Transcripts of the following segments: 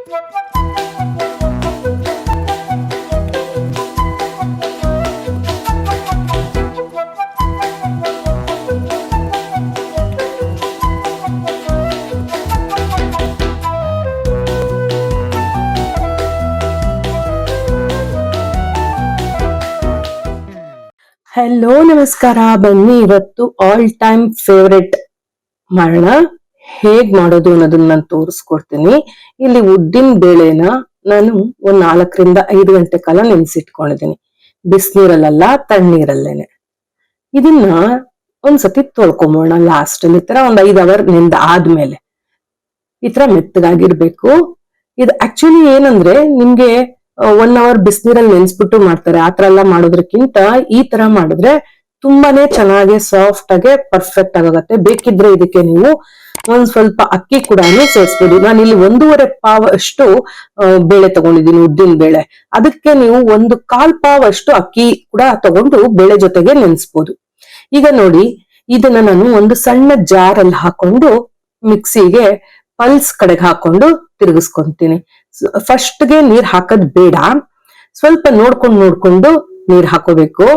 Hello ನಮಸ್ಕಾರ. ಬನ್ನಿ ಇವತ್ತು ಆಲ್ ಟೈಮ್ ಫೇವ್ರೆಟ್ ಮಾಡೋಣ. ಹೇಗ್ ಮಾಡೋದು ಅನ್ನೋದನ್ನ ನಾನು ತೋರಿಸ್ಕೊಡ್ತೀನಿ. ಇಲ್ಲಿ ಉದ್ದಿನ ಬೇಳೆನ ನಾನು 4 ರಿಂದ 5 ಗಂಟೆ ಕಾಲ ನೆನ್ಸಿಟ್ಕೊಂಡಿದ್ದೀನಿ. ಬಿಸಿನೀರಲ್ಲ, ತಣ್ಣೀರಲ್ಲೇನೆ. ಇದನ್ನ ಒಂದ್ಸತಿ ತೊಳ್ಕೊಂಬೋಣ. ಲಾಸ್ಟ್ ಅಲ್ಲಿ ಈ ತರ 5 ಅವರ್ ನೆಂದ ಆದ್ಮೇಲೆ ಈ ತರ ಮೆತ್ತಗಾಗಿರ್ಬೇಕು. ಇದು ಆಕ್ಚುಲಿ ಏನಂದ್ರೆ ನಿಮ್ಗೆ 1 ಅವರ್ ಬಿಸಿನೀರಲ್ಲಿ ನೆನ್ಸ್ಬಿಟ್ಟು ಮಾಡ್ತಾರೆ. ಆತರ ಎಲ್ಲ ಮಾಡೋದ್ರಕ್ಕಿಂತ ಈ ತರ ಮಾಡಿದ್ರೆ ತುಂಬಾನೇ ಚೆನ್ನಾಗಿ ಸಾಫ್ಟ್ ಆಗಿ ಪರ್ಫೆಕ್ಟ್ ಆಗುತ್ತೆ. ಬೇಕಿದ್ರೆ ಇದಕ್ಕೆ ನೀವು ಒಂದ್ ಸ್ವಲ್ಪ ಅಕ್ಕಿ ಕೂಡ ಸೇರಿಸ್ಬೋದು. ನಾನು ಇಲ್ಲಿ 1.5 ಪಾವ್ ಅಷ್ಟು ಬೇಳೆ ತಗೊಂಡಿದ್ದೀನಿ, ಉದ್ದಿನ ಬೇಳೆ. ಅದಕ್ಕೆ ನೀವು 1/4 ಪಾವ್ ಅಷ್ಟು ಅಕ್ಕಿ ಕೂಡ ತಗೊಂಡು ಬೇಳೆ ಜೊತೆಗೆ ನೆನ್ಸ್ಬೋದು. ಈಗ ನೋಡಿ, ಇದನ್ನ ನಾನು ಒಂದು ಸಣ್ಣ ಜಾರ್ ಅಲ್ಲಿ ಹಾಕೊಂಡು ಮಿಕ್ಸಿಗೆ ಪಲ್ಸ್ ಕಡೆಗೆ ಹಾಕೊಂಡು ತಿರುಗಿಸ್ಕೊಂತೀನಿ. ಫಸ್ಟ್ಗೆ ನೀರ್ ಹಾಕದ್ ಬೇಡ, ಸ್ವಲ್ಪ ನೋಡ್ಕೊಂಡು ನೀರ್ ಹಾಕೋಬೇಕು.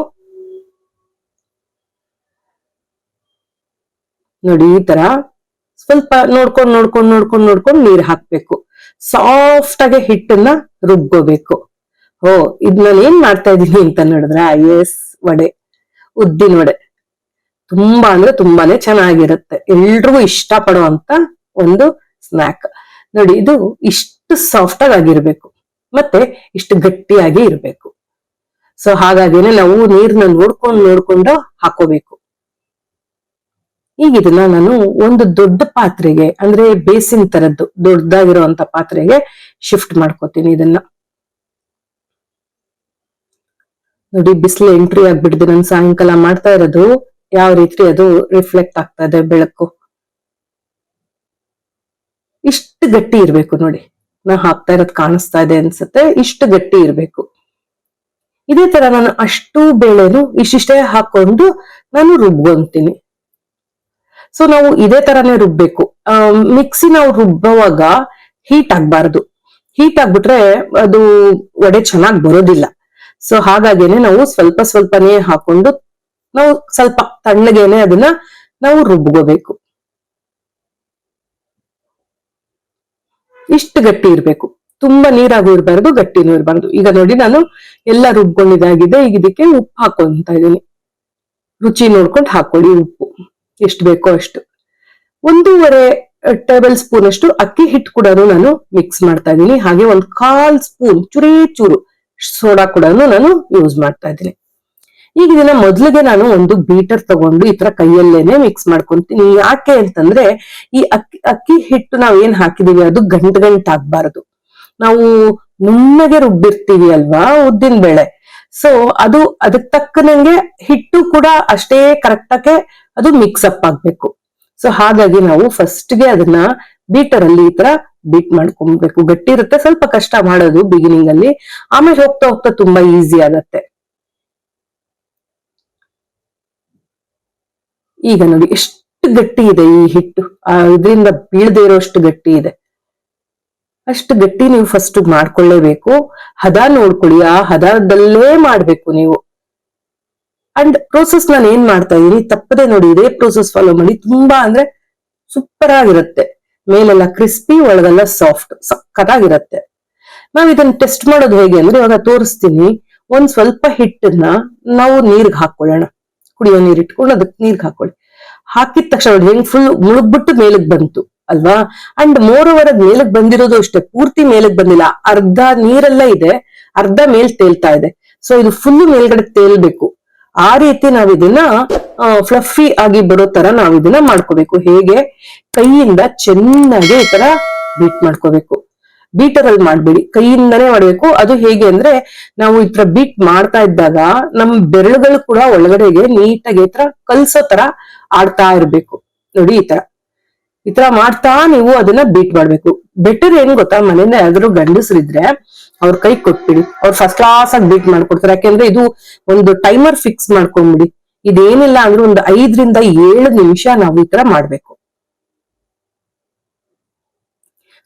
ನೋಡಿ, ಈ ತರ ಸ್ವಲ್ಪ ನೋಡ್ಕೊಂಡು ನೀರ್ ಹಾಕ್ಬೇಕು. ಸಾಫ್ಟ್ ಆಗಿ ಹಿಟ್ಟನ್ನ ರುಬ್ಕೋಬೇಕು. ಇದ್ ನಾನು ಏನ್ ಮಾಡ್ತಾ ಇದೀನಿ ಅಂತ ನೋಡಿದ್ರ, ವಡೆ, ಉದ್ದಿನ ವಡೆ. ತುಂಬಾ ಅಂದ್ರೆ ತುಂಬಾನೇ ಚೆನ್ನಾಗಿರುತ್ತೆ. ಎಲ್ರಿಗೂ ಇಷ್ಟ ಪಡುವಂತ ಒಂದು ಸ್ನಾಕ್. ನೋಡಿ, ಇದು ಇಷ್ಟು ಸಾಫ್ಟ್ ಆಗಿರ್ಬೇಕು ಮತ್ತೆ ಇಷ್ಟು ಗಟ್ಟಿಯಾಗಿ ಇರ್ಬೇಕು. ಸೊ ಹಾಗಾಗಿನೇ ನಾವು ನೀರ್ನ ನೋಡ್ಕೊಂಡು ಹಾಕೋಬೇಕು. ಈಗ ಇದನ್ನ ನಾನು ಒಂದು ದೊಡ್ಡ ಪಾತ್ರೆಗೆ, ಅಂದ್ರೆ ಬೇಸಿನ್ ತರದ್ದು ದೊಡ್ಡದಾಗಿರುವಂತ ಪಾತ್ರೆಗೆ ಶಿಫ್ಟ್ ಮಾಡ್ಕೋತೀನಿ. ಇದನ್ನ ನೋಡಿ, ಬಿಸಿಲು ಎಂಟ್ರಿ ಆಗ್ಬಿಟ್ಟಿದೆ. ನಾನು ಸಾಯಂಕಾಲ ಮಾಡ್ತಾ ಇರೋದು ಯಾವ ರೀತಿ ಅದು ರಿಫ್ಲೆಕ್ಟ್ ಆಗ್ತಾ ಇದೆ ಬೆಳಕು. ಇಷ್ಟು ಗಟ್ಟಿ ಇರ್ಬೇಕು. ನೋಡಿ, ನಾ ಹಾಕ್ತಾ ಇರೋದು ಕಾಣಿಸ್ತಾ ಇದೆ ಅನ್ಸುತ್ತೆ. ಇಷ್ಟು ಗಟ್ಟಿ ಇರ್ಬೇಕು. ಇದೇ ತರ ನಾನು ಅಷ್ಟು ಬೇಳೆನು ಇಷ್ಟಿಷ್ಟೇ ಹಾಕೊಂಡು ನಾನು ರುಬ್ಕೊಂತೀನಿ. ಸೊ ನಾವು ಇದೇ ತರಾನೇ ರುಬ್ಬೇಕು. ಮಿಕ್ಸಿ ನಾವು ರುಬ್ಬುವಾಗ ಹೀಟ್ ಆಗ್ಬಾರ್ದು. ಹೀಟ್ ಆಗ್ಬಿಟ್ರೆ ಅದು ವಡೆ ಚೆನ್ನಾಗಿ ಬರೋದಿಲ್ಲ. ಸೊ ಹಾಗಾಗೇನೆ ನಾವು ಸ್ವಲ್ಪನೇ ಹಾಕೊಂಡು ನಾವು ಸ್ವಲ್ಪ ತಣ್ಣಗೇನೆ ಅದನ್ನ ನಾವು ರುಬ್ಕೋಬೇಕು. ಇಷ್ಟು ಗಟ್ಟಿ ಇರ್ಬೇಕು. ತುಂಬಾ ನೀರಾಗೂ ಇರಬಾರ್ದು, ಗಟ್ಟಿನೂ ಇರಬಾರ್ದು. ಈಗ ನೋಡಿ, ನಾನು ಎಲ್ಲ ರುಬ್ಕೊಂಡಿದ್ದಾಗಿದೆ. ಈಗ ಇದಕ್ಕೆ ಉಪ್ಪು ಹಾಕೊಂತ ಇದೀನಿ. ರುಚಿ ನೋಡ್ಕೊಂಡು ಹಾಕೊಳ್ಳಿ ಉಪ್ಪು, ಎಷ್ಟು ಬೇಕೋ ಅಷ್ಟು. 1.5 ಟೇಬಲ್ ಸ್ಪೂನ್ ಅಷ್ಟು ಅಕ್ಕಿ ಹಿಟ್ಟು ಕೂಡ ನಾನು ಮಿಕ್ಸ್ ಮಾಡ್ತಾ ಇದ್ದೀನಿ. ಹಾಗೆ 1/4 ಸ್ಪೂನ್ ಚೂರು ಸೋಡಾ ಕೂಡ ನಾನು ಯೂಸ್ ಮಾಡ್ತಾ ಇದ್ದೀನಿ. ಈಗ ಇದನ್ನ ಮೊದ್ಲಿಗೆ ನಾನು ಒಂದು ಬೀಟರ್ ತಗೊಂಡು ಈ ತರ ಕೈಯಲ್ಲೇನೆ ಮಿಕ್ಸ್ ಮಾಡ್ಕೊಂತೀನಿ. ಯಾಕೆ ಅಂತಂದ್ರೆ ಈ ಅಕ್ಕಿ ಹಿಟ್ಟು ನಾವ್ ಏನ್ ಹಾಕಿದೀವಿ ಅದು ಗಂಟಾಗ್ಬಾರದು. ನಾವು ನುಣ್ಣಗೆ ರುಬ್ಬಿರ್ತೀವಿ ಅಲ್ವಾ ಉದ್ದಿನ ಬೇಳೆ. ಸೊ ಅದಕ್ಕೆ ತಕ್ಕನಂಗೆ ಹಿಟ್ಟು ಕೂಡ ಅಷ್ಟೇ ಕರೆಕ್ಟ್ ಆಗಿ ಅದು ಮಿಕ್ಸ್ ಅಪ್ ಆಗ್ಬೇಕು. ಸೊ ಹಾಗಾಗಿ ನಾವು ಫಸ್ಟ್ಗೆ ಅದನ್ನ ಬೀಟರ್ ಅಲ್ಲಿ ಈ ತರ ಬೀಟ್ ಮಾಡ್ಕೊಬೇಕು. ಗಟ್ಟಿ ಇರುತ್ತೆ, ಸ್ವಲ್ಪ ಕಷ್ಟ ಮಾಡೋದು ಬಿಗಿನಿಂಗ್ ಅಲ್ಲಿ. ಆಮೇಲೆ ಹೋಗ್ತಾ ತುಂಬಾ ಈಸಿ ಆಗತ್ತೆ. ಈಗ ನೋಡಿ ಎಷ್ಟು ಗಟ್ಟಿ ಇದೆ ಈ ಹಿಟ್ಟು. ಇದರಿಂದ ಬೀಳದೆ ಇರೋಷ್ಟು ಗಟ್ಟಿ ಇದೆ. ಅಷ್ಟು ಗಟ್ಟಿ ನೀವು ಫಸ್ಟ್ ಮಾಡ್ಕೊಳ್ಳೇಬೇಕು. ಹದ ನೋಡ್ಕೊಳ್ಳಿ, ಆ ಹದದಲ್ಲೇ ಮಾಡ್ಬೇಕು ನೀವು. ಅಂಡ್ ಪ್ರೋಸೆಸ್ ನಾನು ಏನ್ ಮಾಡ್ತಾ ಇದೀನಿ ತಪ್ಪದೆ ನೋಡಿ, ಇದೇ ಪ್ರೋಸೆಸ್ ಫಾಲೋ ಮಾಡಿ. ತುಂಬಾ ಅಂದ್ರೆ ಸೂಪರ್ ಆಗಿರುತ್ತೆ. ಮೇಲೆಲ್ಲ ಕ್ರಿಸ್ಪಿ, ಒಳಗೆಲ್ಲ ಸಾಫ್ಟ್, ಸಕ್ಕತ್ತಾಗಿರುತ್ತೆ. ನಾವ್ ಇದನ್ನ ಟೆಸ್ಟ್ ಮಾಡೋದು ಹೇಗೆ ಅಂದ್ರೆ, ಇವಾಗ ತೋರಿಸ್ತೀನಿ. ಒಂದ್ ಸ್ವಲ್ಪ ಹಿಟ್ಟನ್ನ ನಾವು ನೀರ್ಗೆ ಹಾಕೊಳ್ಳೋಣ. ಕುಡಿಯೋ ನೀರ್ ಇಟ್ಕೊಂಡು ಅದಕ್ಕೆ ನೀರ್ಗೆ ಹಾಕೊಳ್ಳಿ. ಹಾಕಿದ ತಕ್ಷಣ ನೋಡಿ ಹೆಂಗ್ ಫುಲ್ ಮುಳುಗ್ಬಿಟ್ಟು ಮೇಲಕ್ ಬಂತು ಅಲ್ವಾ. ಅಂಡ್ ಮೋರೋವರ್ ಮೇಲಕ್ ಬಂದಿರೋದು ಅಷ್ಟೇ, ಪೂರ್ತಿ ಮೇಲಕ್ ಬಂದಿಲ್ಲ. ಅರ್ಧ ನೀರೆಲ್ಲ ಇದೆ, ಅರ್ಧ ಮೇಲ್ ತೇಲ್ತಾ ಇದೆ. ಸೊ ಇದು ಫುಲ್ ಮೇಲ್ಗಡೆ ತೇಲ್ಬೇಕು. ಆ ರೀತಿ ನಾವ್ ಇದನ್ನ ಫ್ಲಫಿ ಆಗಿ ಬರೋ ತರ ನಾವ್ ಇದನ್ನ ಮಾಡ್ಕೋಬೇಕು. ಹೇಗೆ, ಕೈಯಿಂದ ಚೆನ್ನಾಗಿ ಈ ತರ ಬೀಟ್ ಮಾಡ್ಕೋಬೇಕು. ಬೀಟರ್ ಅಲ್ಲಿ ಮಾಡ್ಬೇಡಿ, ಕೈಯಿಂದಾನೇ ಮಾಡ್ಬೇಕು. ಅದು ಹೇಗೆ ಅಂದ್ರೆ, ನಾವು ಈ ತರ ಬೀಟ್ ಮಾಡ್ತಾ ಇದ್ದಾಗ ನಮ್ ಬೆರಳುಗಳು ಕೂಡ ಒಳಗಡೆಗೆ ನೀಟಾಗಿ ಈ ತರ ಕಲ್ಸೋ ತರ ಆಡ್ತಾ ಇರ್ಬೇಕು. ನೋಡಿ, ಈ ತರ ಮಾಡ್ತಾ ನೀವು ಅದನ್ನ ಬೀಟ್ ಮಾಡ್ಬೇಕು. ಬೆಟರ್ ಏನ್ ಗೊತ್ತಾ, ಮನೆಯಿಂದ ಯಾವ್ದಾದ್ರು ಗಂಡಸರಿದ್ರೆ ಅವ್ರ ಕೈ ಕೊಟ್ಬಿಡಿ, ಅವ್ರು ಫಸ್ಟ್ ಕ್ಲಾಸ್ ಆಗಿ ಬೀಟ್ ಮಾಡ್ಕೊಡ್ತಾರೆ. ಯಾಕೆಂದ್ರೆ ಇದು ಒಂದು ಟೈಮರ್ ಫಿಕ್ಸ್ ಮಾಡ್ಕೊಂಡ್ಬಿಡಿ. ಇದೇನಿಲ್ಲ ಅಂದ್ರೆ ಒಂದು 5 ರಿಂದ 7 ನಿಮಿಷ ನಾವು ಈ ತರ ಮಾಡ್ಬೇಕು.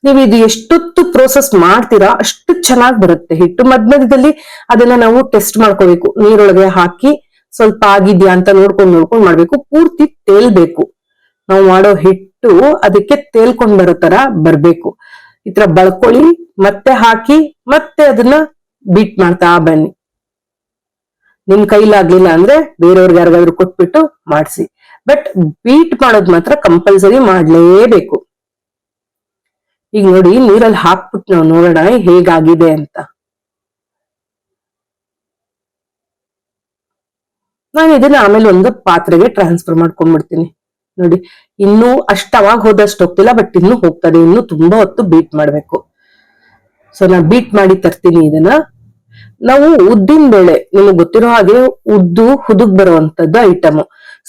ನೀವು ಇದು ಎಷ್ಟೊತ್ತು ಪ್ರೋಸೆಸ್ ಮಾಡ್ತೀರಾ ಅಷ್ಟು ಚೆನ್ನಾಗಿ ಬರುತ್ತೆ ಹಿಟ್ಟು. ಮಧ್ಯದಲ್ಲಿ ಅದನ್ನ ನಾವು ಟೆಸ್ಟ್ ಮಾಡ್ಕೋಬೇಕು, ನೀರೊಳಗೆ ಹಾಕಿ ಸ್ವಲ್ಪ ಆಗಿದ್ಯಾ ಅಂತ ನೋಡ್ಕೊಂಡ್ ಮಾಡ್ಬೇಕು. ಪೂರ್ತಿ ತೇಲ್ಬೇಕು. ನಾವು ಮಾಡೋ ಹಿಟ್ಟು ಅದಕ್ಕೆ ತೇಲ್ಕೊಂಡ್ ಬರೋ ತರ ಬರ್ಬೇಕು. ಈ ತರ ಬಳ್ಕೊಳ್ಳಿ, ಮತ್ತೆ ಹಾಕಿ, ಮತ್ತೆ ಅದನ್ನ ಬೀಟ್ ಮಾಡ್ತಾ ಬನ್ನಿ. ನಿಮ್ ಕೈಲಾಗ್ಲಿಲ್ಲ ಅಂದ್ರೆ ಬೇರೆಯವ್ರಿಗೆ ಯಾರಿಗಾದ್ರೂ ಕೊಟ್ಬಿಟ್ಟು ಮಾಡಿಸಿ. ಬಟ್ ಬೀಟ್ ಮಾಡೋದ್ ಮಾತ್ರ ಕಂಪಲ್ಸರಿ ಮಾಡ್ಲೇಬೇಕು. ಈಗ ನೋಡಿ, ನೀರಲ್ಲಿ ಹಾಕ್ಬಿಟ್ಟು ನಾವು ನೋಡೋಣ ಹೇಗಾಗಿದೆ ಅಂತ. ನಾನು ಇದನ್ನ ಆಮೇಲೆ ಒಂದು ಪಾತ್ರೆಗೆ ಟ್ರಾನ್ಸ್ಫರ್ ಮಾಡ್ಕೊಂಡ್ಬಿಡ್ತೀನಿ. ನೋಡಿ, ಇನ್ನೂ ಅವಾಗ ಹೋದಷ್ಟು ಹೋಗ್ತಿಲ್ಲ, ಬಟ್ ಇನ್ನು ಹೋಗ್ತದೆ. ಇನ್ನು ತುಂಬಾ ಹೊತ್ತು ಬೀಟ್ ಮಾಡ್ಬೇಕು. ಸೊ ನಾನು ಬೀಟ್ ಮಾಡಿ ತರ್ತೀನಿ ಇದನ್ನ. ನಾವು ಉದ್ದಿನ ಬೇಳೆ, ನಿಮಗೆ ಗೊತ್ತಿರೋ ಹಾಗೆ ಉದ್ದು ಹುದುಗ್ ಬರುವಂತದ್ದು ಐಟಮ್.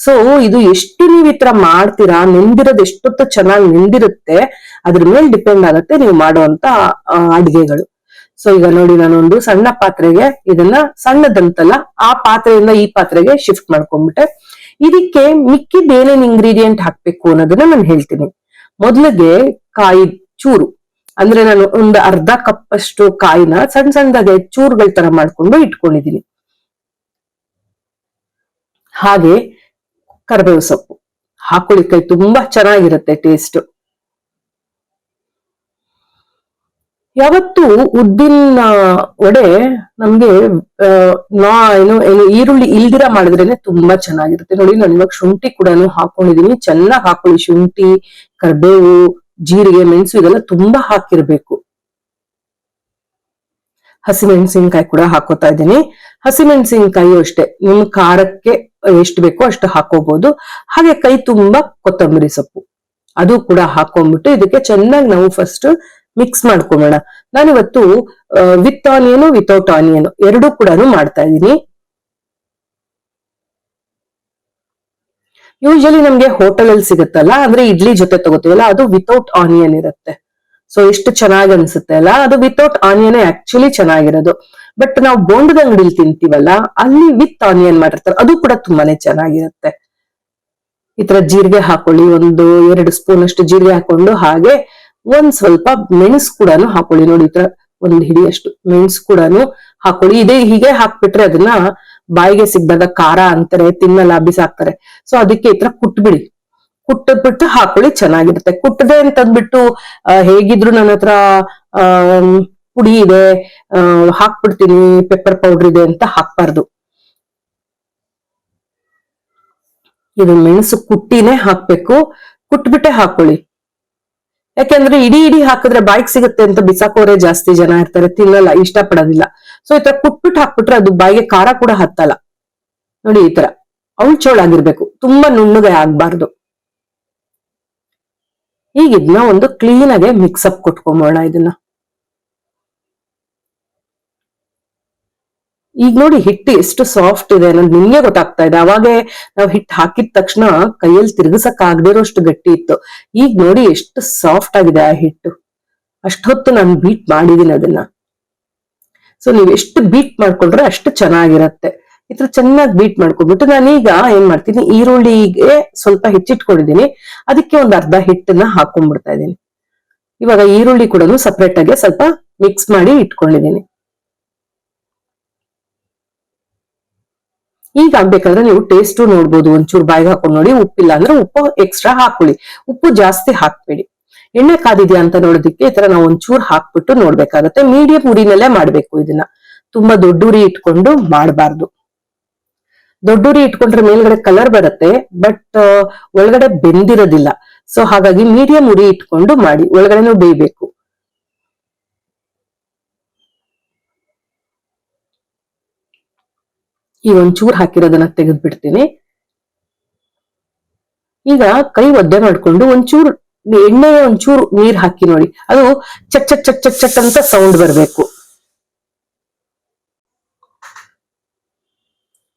ಸೊ ಇದು ಎಷ್ಟು ನೀವ್ ಈ ತರ ಮಾಡ್ತೀರಾ, ನೆಂದಿರೋದು ಎಷ್ಟೊತ್ತು ಚೆನ್ನಾಗಿ ನೆಂದಿರುತ್ತೆ ಅದ್ರ ಮೇಲೆ ಡಿಪೆಂಡ್ ಆಗುತ್ತೆ ನೀವು ಮಾಡುವಂತ ಅಡಿಗೆಗಳು. ಸೊ ಈಗ ನೋಡಿ, ನಾನೊಂದು ಸಣ್ಣ ಪಾತ್ರೆಗೆ ಇದನ್ನ, ಸಣ್ಣದಂತಲ್ಲ, ಆ ಪಾತ್ರೆಯಿಂದ ಈ ಪಾತ್ರೆಗೆ ಶಿಫ್ಟ್ ಮಾಡ್ಕೊಂಡ್ಬಿಟ್ಟೆ. ಇದಕ್ಕೆ ಮಿಕ್ಕಿದ ಏನೇನ್ ಇಂಗ್ರೀಡಿಯೆಂಟ್ ಹಾಕ್ಬೇಕು ಅನ್ನೋದನ್ನ ನಾನು ಹೇಳ್ತೀನಿ. ಮೊದ್ಲಿಗೆ ಕಾಯಿ ಚೂರು, ಅಂದ್ರೆ ನಾನು ಒಂದು ಅರ್ಧ ಕಪ್ ಅಷ್ಟು ಕಾಯಿನ ಸಣ್ಣ ಸಣ್ಣದಾಗೆ ಚೂರುಗಳ ತರ ಮಾಡ್ಕೊಂಡು ಇಟ್ಕೊಂಡಿದೀನಿ. ಹಾಗೆ ಕರಿಬೇವು ಸೊಪ್ಪು ಹಾಕೊಳ್ಳಿ, ಕೈ ತುಂಬಾ ಚೆನ್ನಾಗಿರುತ್ತೆ ಟೇಸ್ಟ್. ಯಾವತ್ತು ಉದ್ದಿನ ವಡೆ ನಮ್ಗೆ ಏನು ಈರುಳ್ಳಿ ಇಲ್ದಿರ ಮಾಡಿದ್ರೇನೆ ತುಂಬಾ ಚೆನ್ನಾಗಿರುತ್ತೆ. ನೋಡಿ, ನಾನು ಇವಾಗ ಶುಂಠಿ ಕೂಡ ಹಾಕೊಂಡಿದೀನಿ. ಚೆನ್ನಾಗಿ ಹಾಕೊಳ್ಳಿ. ಶುಂಠಿ, ಕರಿಬೇವು, ಜೀರಿಗೆ, ಮೆಣಸು ಇದೆಲ್ಲ ತುಂಬಾ ಹಾಕಿರ್ಬೇಕು. ಹಸಿಮೆಣಸಿನ್ಕಾಯಿ ಕೂಡ ಹಾಕೋತಾ ಇದ್ದೀನಿ. ಹಸಿಮೆಣಸಿನ್ಕಾಯಿ ಅಷ್ಟೇ ನಿಮ್ ಖಾರಕ್ಕೆ ಎಷ್ಟು ಬೇಕೋ ಅಷ್ಟು ಹಾಕೋಬಹುದು. ಹಾಗೆ ಕೈ ತುಂಬಾ ಕೊತ್ತಂಬರಿ ಸೊಪ್ಪು ಅದು ಕೂಡ ಹಾಕೊಂಡ್ಬಿಟ್ಟು ಇದಕ್ಕೆ ಚೆನ್ನಾಗಿ ನಾವು ಫಸ್ಟ್ ಮಿಕ್ಸ್ ಮಾಡ್ಕೊಂಬೇಡ. ನಾನಿವತ್ತು ವಿತ್ ಆನಿಯನ್, ವಿತೌಟ್ ಆನಿಯನ್ ಎರಡೂ ಕೂಡ ಮಾಡ್ತಾ ಇದ್ದೀನಿ. ಯೂಶಲಿ ನಮ್ಗೆ ಹೋಟೆಲ್ ಅಲ್ಲಿ ಸಿಗುತ್ತಲ್ಲ, ಅಂದ್ರೆ ಇಡ್ಲಿ ಜೊತೆ ತಗೋತೀವಲ್ಲ, ಅದು ವಿತೌಟ್ ಆನಿಯನ್ ಇರುತ್ತೆ. ಸೊ ಎಷ್ಟು ಚೆನ್ನಾಗಿ ಅನ್ಸುತ್ತೆ ಅಲ್ಲ. ಅದು ವಿತೌಟ್ ಆನಿಯನ್ ಆಕ್ಚುಲಿ ಚೆನ್ನಾಗಿರೋದು. ಬಟ್ ನಾವು ಬೋಂಡದ ಅಂಗಡಿಲಿ ತಿಂತೀವಲ್ಲ, ಅಲ್ಲಿ ವಿತ್ ಆನಿಯನ್ ಮಾಡಿರ್ತಾರೆ, ಅದು ಕೂಡ ತುಂಬಾನೇ ಚೆನ್ನಾಗಿರುತ್ತೆ. ಈ ತರ ಜೀರಿಗೆ ಹಾಕೊಳ್ಳಿ, 1-2 ಸ್ಪೂನ್ ಅಷ್ಟು ಜೀರಿಗೆ ಹಾಕೊಂಡು, ಹಾಗೆ ಒಂದ್ ಸ್ವಲ್ಪ ಮೆಣಸು ಕೂಡ ಹಾಕೊಳ್ಳಿ. ನೋಡಿ, ಈ ತರ ಒಂದ್ ಹಿಡಿಯಷ್ಟು ಮೆಣಸು ಕೂಡ ಹಾಕೊಳ್ಳಿ. ಇದೇ ಹೀಗೆ ಹಾಕ್ಬಿಟ್ರೆ ಅದನ್ನ ಬಾಯಿಗೆ ಸಿಗ್ದಾಗ ಖಾರ ಅಂತಾರೆ, ತಿನ್ನಲ್ಲ, ಬಿಸಾಕ್ತಾರೆ. ಸೊ ಅದಕ್ಕೆ ಈ ತರ ಕುಟ್ಬಿಡಿ. ಕುಟ್ಟಬಿಟ್ಟು ಹಾಕೊಳ್ಳಿ, ಚೆನ್ನಾಗಿರುತ್ತೆ. ಕುಟ್ಟದೆ ಅಂತಂದ್ಬಿಟ್ಟು ಹೇಗಿದ್ರು ನನ್ನ ಹತ್ರ ಪುಡಿ ಇದೆ, ಹಾಕ್ಬಿಡ್ತೀನಿ, ಪೆಪ್ಪರ್ ಪೌಡರ್ ಇದೆ ಅಂತ ಹಾಕ್ಬಾರ್ದು. ಇದು ಮೆಣಸು ಕುಟ್ಟಿನೇ ಹಾಕ್ಬೇಕು, ಕುಟ್ಬಿಟ್ಟೆ ಹಾಕೊಳ್ಳಿ. ಯಾಕೆಂದ್ರೆ ಇಡೀ ಹಾಕಿದ್ರೆ ಬಾಯಿಗೆ ಸಿಗುತ್ತೆ ಅಂತ ಬಿಸಾಕೋರೆ ಜಾಸ್ತಿ ಜನ ಇರ್ತಾರೆ, ತಿನ್ನಲ್ಲ, ಇಷ್ಟ ಪಡೋದಿಲ್ಲ. ಸೊ ಈ ತರ ಕುಟ್ಬಿಟ್ಟು ಹಾಕ್ಬಿಟ್ರೆ ಅದು ಬಾಯಿಗೆ ಖಾರ ಕೂಡ ಹತ್ತಲ್ಲ. ನೋಡಿ, ಈ ತರ ಅವಳ್ಚೋಳಾಗಿರ್ಬೇಕು, ತುಂಬಾ ನುಣ್ಣಗೆ ಆಗ್ಬಾರ್ದು. ಈಗ ಇದನ್ನ ಒಂದು ಕ್ಲೀನ್ ಆಗಿ ಮಿಕ್ಸಪ್ ಕೊಟ್ಕೊಂಬೋಣ ಇದನ್ನ. ಈಗ ನೋಡಿ, ಹಿಟ್ಟು ಎಷ್ಟು ಸಾಫ್ಟ್ ಇದೆ ಅನ್ನೋದು ನಿಮ್ಗೆ ಗೊತ್ತಾಗ್ತಾ ಇದೆ. ಅವಾಗೆ ನಾವು ಹಿಟ್ಟು ಹಾಕಿದ ತಕ್ಷಣ ಕೈಯಲ್ಲಿ ತಿರುಗಿಸಕ್ ಆಗದಿರೋಷ್ಟು ಗಟ್ಟಿ ಇತ್ತು. ಈಗ ನೋಡಿ ಎಷ್ಟು ಸಾಫ್ಟ್ ಆಗಿದೆ ಆ ಹಿಟ್ಟು. ಅಷ್ಟೊತ್ತು ನಾನು ಬೀಟ್ ಮಾಡಿದೀನಿ ಅದನ್ನ. ಸೊ ನೀವ್ ಎಷ್ಟು ಬೀಟ್ ಮಾಡ್ಕೊಂಡ್ರೆ ಅಷ್ಟು ಚೆನ್ನಾಗಿರತ್ತೆ. ಈ ತರ ಚೆನ್ನಾಗಿ ಬೀಟ್ ಮಾಡ್ಕೊಂಡ್ಬಿಟ್ಟು ನಾನೀಗ ಏನ್ ಮಾಡ್ತೀನಿ, ಈರುಳ್ಳಿಗೆ ಸ್ವಲ್ಪ ಹೆಚ್ಚಿಟ್ಕೊಂಡಿದೀನಿ, ಅದಕ್ಕೆ ಒಂದ್ ಅರ್ಧ ಹಿಟ್ಟನ್ನ ಹಾಕೊಂಡ್ಬಿಡ್ತಾ ಇದೀನಿ. ಇವಾಗ ಈರುಳ್ಳಿ ಕೂಡ ಸಪ್ರೇಟ್ ಆಗಿ ಸ್ವಲ್ಪ ಮಿಕ್ಸ್ ಮಾಡಿ ಇಟ್ಕೊಂಡಿದೀನಿ. ಈಗ ಬೇಕಾದ್ರೆ ನೀವು ಟೇಸ್ಟ್ ನೋಡ್ಬೋದು, ಒಂಚೂರು ಬಾಯಿಗೆ ಹಾಕೊಂಡ್ ನೋಡಿ. ಉಪ್ಪಿಲ್ಲ ಅಂದ್ರೆ ಉಪ್ಪು ಎಕ್ಸ್ಟ್ರಾ ಹಾಕೊಳ್ಳಿ, ಉಪ್ಪು ಜಾಸ್ತಿ ಹಾಕ್ಬೇಡಿ. ಎಣ್ಣೆ ಕಾದಿದ್ಯಾ ಅಂತ ನೋಡೋದಿಕ್ಕೆ ಈ ತರ ನಾವು ಒಂಚೂರು ಹಾಕ್ಬಿಟ್ಟು ನೋಡ್ಬೇಕಾಗತ್ತೆ. ಮೀಡಿಯಂ ಉರಿನಲ್ಲೇ ಮಾಡ್ಬೇಕು ಇದನ್ನ, ತುಂಬಾ ದೊಡ್ಡ ಉರಿ ಇಟ್ಕೊಂಡು ಮಾಡಬಾರ್ದು. ದೊಡ್ಡ ಉರಿ ಇಟ್ಕೊಂಡ್ರೆ ಮೇಲ್ಗಡೆ ಕಲರ್ ಬರುತ್ತೆ, ಬಟ್ ಒಳಗಡೆ ಬೆಂದಿರೋದಿಲ್ಲ. ಸೊ ಹಾಗಾಗಿ ಮೀಡಿಯಂ ಉರಿ ಇಟ್ಕೊಂಡು ಮಾಡಿ, ಒಳಗಡೆನೂ ಬೇಯಬೇಕು. ಈ ಒಂಚೂರು ಹಾಕಿರೋದನ್ನ ತೆಗೆದು ಬಿಡ್ತೀನಿ. ಈಗ ಕೈ ಒದ್ದೆ ಮಾಡ್ಕೊಂಡು ಒಂಚೂರು ಎಣ್ಣೆಗೆ ಒಂಚೂರು ನೀರ್ ಹಾಕಿ ನೋಡಿ, ಅದು ಚಟ್ ಚಟ್ ಚಟ್ ಚಟ್ ಚಟ್ ಅಂತ ಸೌಂಡ್ ಬರ್ಬೇಕು.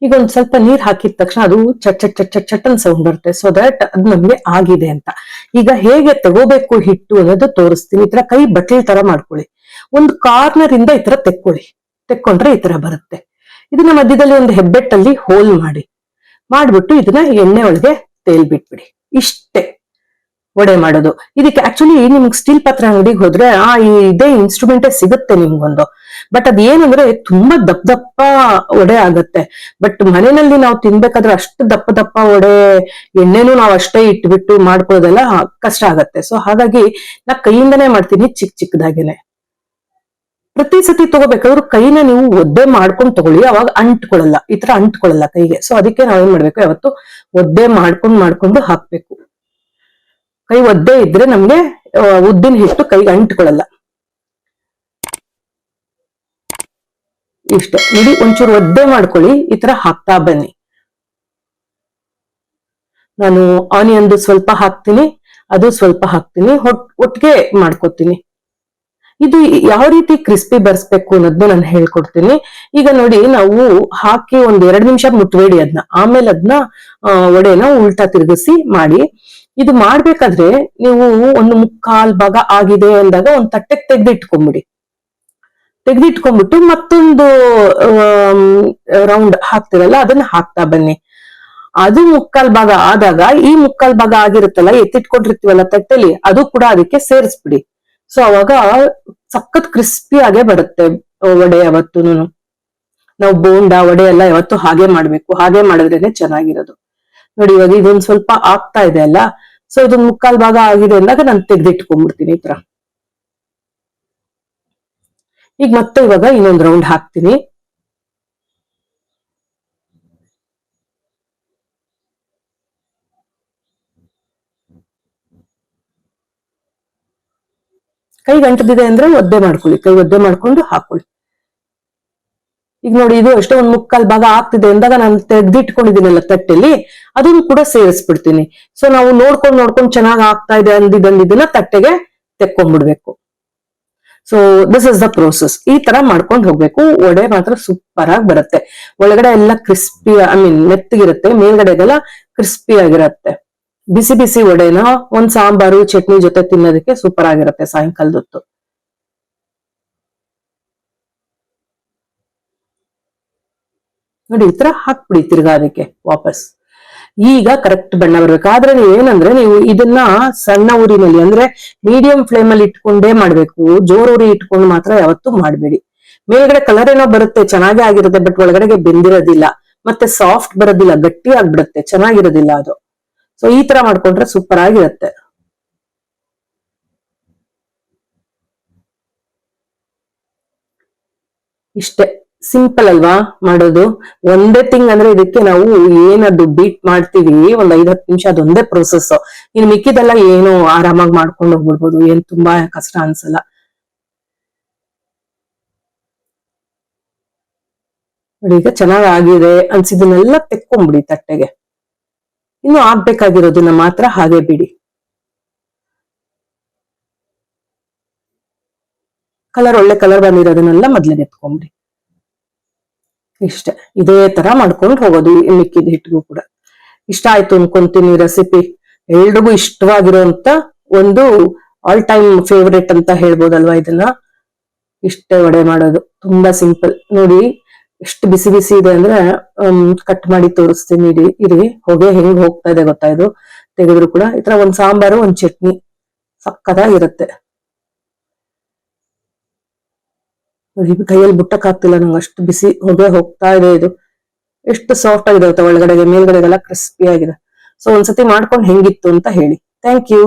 ಈಗ ಒಂದ್ ಸ್ವಲ್ಪ ನೀರ್ ಹಾಕಿದ ತಕ್ಷಣ ಅದು ಚಟ್ ಚಟ್ ಚಟ್ ಚಟ್ ಚಟ್ ಅಂತ ಸೌಂಡ್ ಬರುತ್ತೆ. ಸೊ ದಟ್ ಅದು ನಮ್ಗೆ ಆಗಿದೆ ಅಂತ. ಈಗ ಹೇಗೆ ತಗೋಬೇಕು ಹಿಟ್ಟು ಅನ್ನೋದು ತೋರಿಸ್ತೀನಿ. ಈ ತರ ಕೈ ಬಟ್ಲಿ ತರ ಮಾಡ್ಕೊಳ್ಳಿ, ಒಂದು ಕಾರ್ನರ್ ಇಂದ ಈ ತರ ತೆಕ್ಕೊಂಡ್ರೆ ಈ ತರ ಬರುತ್ತೆ. ಇದನ್ನ ಮಧ್ಯದಲ್ಲಿ ಒಂದು ಹೆಬ್ಬೆಟ್ಟಲ್ಲಿ ಹೋಲ್ ಮಾಡ್ಬಿಟ್ಟು ಇದನ್ನ ಎಣ್ಣೆ ಒಳಗೆ ತೇಲ್ಬಿಟ್ಬಿಡಿ. ಇಷ್ಟೇ. ವಡೆ ಮಾಡೋದು. ಇದಕ್ಕೆ ಆಕ್ಚುಲಿ ನಿಮ್ಗೆ ಸ್ಟೀಲ್ ಪಾತ್ರೆ ಅಂಗಡಿಗೆ ಹೋದ್ರೆ ಇದೇ ಇನ್ಸ್ಟ್ರೂಮೆಂಟೇ ಸಿಗುತ್ತೆ ನಿಮ್ಗೊಂದು. ಬಟ್ ಅದೇನಂದ್ರೆ ತುಂಬಾ ದಪ್ಪ ದಪ್ಪ ವಡೆ ಆಗತ್ತೆ. ಬಟ್ ಮನೆಯಲ್ಲಿ ನಾವು ತಿನ್ಬೇಕಾದ್ರೆ ಅಷ್ಟು ದಪ್ಪ ದಪ್ಪ ವಡೆ, ಎಣ್ಣೆನೂ ನಾವು ಅಷ್ಟೇ ಇಟ್ಬಿಟ್ಟು ಮಾಡ್ಕೊಳ್ಳೋದೆಲ್ಲ ಕಷ್ಟ ಆಗತ್ತೆ. ಸೊ ಹಾಗಾಗಿ ನಾ ಕೈಯಿಂದನೇ ಮಾಡ್ತೀನಿ, ಚಿಕ್ಕ ಚಿಕ್ಕದಾಗೇನೆ. ಪ್ರತಿ ಸತಿ ತಗೋಬೇಕಾದ್ರೂ ಕೈನ ನೀವು ಒದ್ದೆ ಮಾಡ್ಕೊಂಡು ತಗೊಳ್ಳಿ, ಅವಾಗ ಅಂಟ್ಕೊಳ್ಳಲ್ಲ, ಈ ತರ ಅಂಟ್ಕೊಳ್ಳಲ್ಲ ಕೈಗೆ. ಸೊ ಅದಕ್ಕೆ ನಾವೇನ್ ಮಾಡ್ಬೇಕು, ಯಾವತ್ತು ಒದ್ದೆ ಮಾಡ್ಕೊಂಡು ಹಾಕ್ಬೇಕು. ಕೈ ಒದ್ದೆ ಇದ್ರೆ ನಮ್ಗೆ ಉದ್ದಿನ ಹಿಟ್ಟು ಕೈಗೆ ಅಂಟ್ಕೊಳ್ಳಲ್ಲ. ಇಷ್ಟೇ, ಇಡೀ ಒಂಚೂರು ಒದ್ದೆ ಮಾಡ್ಕೊಳ್ಳಿ, ಈ ತರ ಹಾಕ್ತಾ ಬನ್ನಿ. ನಾನು ಆನಿಯನ್ದು ಸ್ವಲ್ಪ ಹಾಕ್ತೀನಿ, ಅದು ಸ್ವಲ್ಪ ಹಾಕ್ತೀನಿ, ಒಟ್ಟಿಗೆ ಮಾಡ್ಕೊತೀನಿ. ಇದು ಯಾವ ರೀತಿ ಕ್ರಿಸ್ಪಿ ಬರ್ಸ್ಬೇಕು ಅನ್ನೋದನ್ನ ನಾನು ಹೇಳ್ಕೊಡ್ತೀನಿ. ಈಗ ನೋಡಿ, ನಾವು ಹಾಕಿ ಒಂದ್ 2 ನಿಮಿಷ ಮುಟ್ಬೇಡಿ ಅದನ್ನ, ಆಮೇಲೆ ಅದನ್ನ ವಡೆನ ಉಲ್ಟಾ ತಿರುಗಿಸಿ ಮಾಡಿ. ಇದು ಮಾಡ್ಬೇಕಾದ್ರೆ ನೀವು ಒಂದು 1/4 ಭಾಗ ಆಗಿದೆ ಅಂದಾಗ ಒಂದ್ ತಟ್ಟೆಗೆ ತೆಗ್ದಿಟ್ಕೊಂಡ್ಬಿಟ್ಟು ಮತ್ತೊಂದು ರೌಂಡ್ ಹಾಕ್ತಿರಲ್ಲ ಅದನ್ನ ಹಾಕ್ತಾ ಬನ್ನಿ. ಅದು 1/4 ಭಾಗ ಆದಾಗ ಈ 1/4 ಭಾಗ ಆಗಿರುತ್ತಲ್ಲ, ಎತ್ತಿಟ್ಕೊಂಡಿರ್ತೀವಲ್ಲ ತಟ್ಟೆಲಿ, ಅದು ಕೂಡ ಅದಕ್ಕೆ ಸೇರಿಸ್ಬಿಡಿ. ಸೊ ಅವಾಗ ಸಖತ್ ಕ್ರಿಸ್ಪಿ ಆಗೇ ಬರುತ್ತೆ ವಡೆ. ಯಾವತ್ತೂನು ನಾವು ಬೋಂಡ ವಡೆ ಎಲ್ಲ ಯಾವತ್ತು ಹಾಗೆ ಮಾಡ್ಬೇಕು, ಹಾಗೆ ಮಾಡಿದ್ರೇನೆ ಚೆನ್ನಾಗಿರೋದು. ನೋಡಿ, ಇವಾಗ ಇದೊಂದ್ ಸ್ವಲ್ಪ ಆಗ್ತಾ ಇದೆ ಅಲ್ಲ, ಸೊ ಇದೊಂದ್ 1/4 ಭಾಗ ಆಗಿದೆ ಅಂದಾಗ ನಾನು ತೆಗ್ದಿಟ್ಕೊಂಡ್ಬಿಡ್ತೀನಿ ಈ ತರ. ಈಗ ಮತ್ತೆ ಇವಾಗ ಇನ್ನೊಂದ್ ರೌಂಡ್ ಹಾಕ್ತೀನಿ. ಕೈ ಗಂಟದಿದೆ ಅಂದ್ರೆ ಒದ್ದೆ ಮಾಡ್ಕೊಳ್ಳಿ, ಕೈ ಒದ್ದೆ ಮಾಡ್ಕೊಂಡು ಹಾಕೊಳ್ಳಿ. ಈಗ ನೋಡಿ, ಇದು ಅಷ್ಟೇ ಒಂದ್ 1/4 ಭಾಗ ಆಗ್ತಿದೆ ಅಂದಾಗ ನಾನು ತೆಗ್ದಿಟ್ಕೊಂಡಿದ್ದೀನಲ್ಲ ತಟ್ಟೆಲಿ, ಅದನ್ನು ಕೂಡ ಸೇರಿಸ್ಬಿಡ್ತೀನಿ. ಸೊ ನಾವು ನೋಡ್ಕೊಂಡು ಚೆನ್ನಾಗ್ ಆಗ್ತಾ ಇದೆ ಅಂದಿದ್ದನ್ನ ತಟ್ಟೆಗೆ ತೆಕ್ಕೊಂಡ್ಬಿಡ್ಬೇಕು. So this is the process. ಈ ತರ ಮಾಡ್ಕೊಂಡು ಹೋಗ್ಬೇಕು. ವಡೆ ಮಾತ್ರ ಸೂಪರ್ ಆಗಿ ಬರುತ್ತೆ. ಒಳಗಡೆ ಎಲ್ಲ ಕ್ರಿಸ್ಪಿ, ಮೆತ್ತಗಿರುತ್ತೆ, ಮೇಲ್ಗಡೆಗೆಲ್ಲ ಕ್ರಿಸ್ಪಿ ಆಗಿರತ್ತೆ. ಬಿಸಿ ಬಿಸಿ ವಡೆನ ಒಂದ್ ಸಾಂಬಾರು ಚಟ್ನಿ ಜೊತೆ ತಿನ್ನೋದಕ್ಕೆ ಸೂಪರ್ ಆಗಿರುತ್ತೆ ಸಾಯಂಕಾಲದ ಹೊತ್ತು. ನೋಡಿ, ಈ ತರ ಹಾಕ್ಬಿಡಿ ತಿರ್ಗಾ ಅದಕ್ಕೆ ವಾಪಸ್. ಈಗ ಕರೆಕ್ಟ್ ಬಣ್ಣ ಬರ್ಬೇಕು. ಆದ್ರೆ ನೀವೇನಂದ್ರೆ, ನೀವು ಇದನ್ನ ಸಣ್ಣ ಊರಿನಲ್ಲಿ ಅಂದ್ರೆ ಮೀಡಿಯಂ ಫ್ಲೇಮ್ ಅಲ್ಲಿ ಇಟ್ಕೊಂಡೇ ಮಾಡ್ಬೇಕು. ಜೋರ್ ಉರಿ ಇಟ್ಕೊಂಡು ಮಾತ್ರ ಯಾವತ್ತೂ ಮಾಡ್ಬೇಡಿ. ಮೇಲ್ಗಡೆ ಕಲರ್ ಏನೋ ಬರುತ್ತೆ, ಚೆನ್ನಾಗೇ ಆಗಿರುತ್ತೆ, ಬಟ್ ಒಳಗಡೆಗೆ ಬೆಂದಿರೋದಿಲ್ಲ, ಮತ್ತೆ ಸಾಫ್ಟ್ ಬರೋದಿಲ್ಲ, ಗಟ್ಟಿ ಆಗ್ಬಿಡುತ್ತೆ, ಚೆನ್ನಾಗಿರೋದಿಲ್ಲ ಅದು. ಸೊ ಈ ತರ ಮಾಡ್ಕೊಂಡ್ರೆ ಸೂಪರ್ ಆಗಿರುತ್ತೆ. ಇಷ್ಟೇ, ಸಿಂಪಲ್ ಅಲ್ವಾ ಮಾಡೋದು. ಒಂದೇ ಥಿಂಗ್ ಅಂದ್ರೆ ಇದಕ್ಕೆ ನಾವು ಏನದು ಬೀಟ್ ಮಾಡ್ತೀವಿ ಒಂದ್ 5-10 ನಿಮಿಷ, ಅದೊಂದೇ ಪ್ರೊಸೆಸ್. ಇನ್ ಮಿಕ್ಕಿದೆಲ್ಲ ಏನು ಆರಾಮಾಗಿ ಮಾಡ್ಕೊಂಡು ಹೋಗ್ಬಿಡ್ಬೋದು, ಏನ್ ತುಂಬಾ ಕಷ್ಟ ಅನ್ಸಲ್ಲ. ಈಗ ಚೆನ್ನಾಗ್ ಆಗಿದೆ ಅನ್ಸಿದನ್ನೆಲ್ಲ ತೆಕ್ಕೊಂಬಿಡಿ ತಟ್ಟೆಗೆ. ಇನ್ನು ಆಗ್ಬೇಕಾಗಿರೋದನ್ನ ಮಾತ್ರ ಹಾಗೆ ಬಿಡಿ. ಒಳ್ಳೆ ಕಲರ್ ಬಂದಿರೋದನ್ನೆಲ್ಲ ಮೊದ್ಲಿಗೆ ಎತ್ಕೊಂಬಿಡಿ. ಇಷ್ಟೇ, ಇದೇ ತರ ಮಾಡ್ಕೊಂಡು ಹೋಗೋದು ಮಿಕ್ಕಿದ ಹಿಟ್ಟಿಗೂ ಕೂಡ. ಇಷ್ಟ ಆಯ್ತು ಅನ್ಕೊಂತೀನಿ ರೆಸಿಪಿ. ಎಲ್ರಿಗೂ ಇಷ್ಟವಾಗಿರುವಂತ ಒಂದು ಆಲ್ ಟೈಮ್ ಫೇವರೇಟ್ ಅಂತ ಹೇಳ್ಬೋದಲ್ವಾ ಇದನ್ನ. ಇಷ್ಟೇ ವಡೆ ಮಾಡೋದು, ತುಂಬಾ ಸಿಂಪಲ್. ನೋಡಿ ಎಷ್ಟು ಬಿಸಿ ಬಿಸಿ ಇದೆ ಅಂದ್ರೆ, ಕಟ್ ಮಾಡಿ ತೋರಿಸ್ತೀನಿ ಇರಿ. ಹೊಗೆ ಹೆಂಗ್ ಹೋಗ್ತಾ ಇದೆ ಗೊತ್ತಾ ಇದು ತೆಗೆದ್ರು ಕೂಡ. ಈ ತರ ಒಂದ್ ಸಾಂಬಾರು, ಒಂದ್ ಚಟ್ನಿ ಸಕ್ಕತ್ತಾಗಿರುತ್ತೆ. ಕೈಯಲ್ಲಿ ಬುಟ್ಟಕ್ ಆಗ್ತಿಲ್ಲ ನಂಗೆ, ಅಷ್ಟು ಬಿಸಿ ಹೊಗೆ ಹೋಗ್ತಾ ಇದೆ. ಇದು ಎಷ್ಟು ಸಾಫ್ಟ್ ಆಗಿದೆ ಗೊತ್ತಾ, ಒಳಗಡೆಗೆ ಮೇಲ್ಗಡೆಗೆಲ್ಲ ಕ್ರಿಸ್ಪಿ ಆಗಿದೆ. ಸೊ ಒಂದ್ಸತಿ ಮಾಡ್ಕೊಂಡು ಹೆಂಗಿತ್ತು ಅಂತ ಹೇಳಿ. Thank you.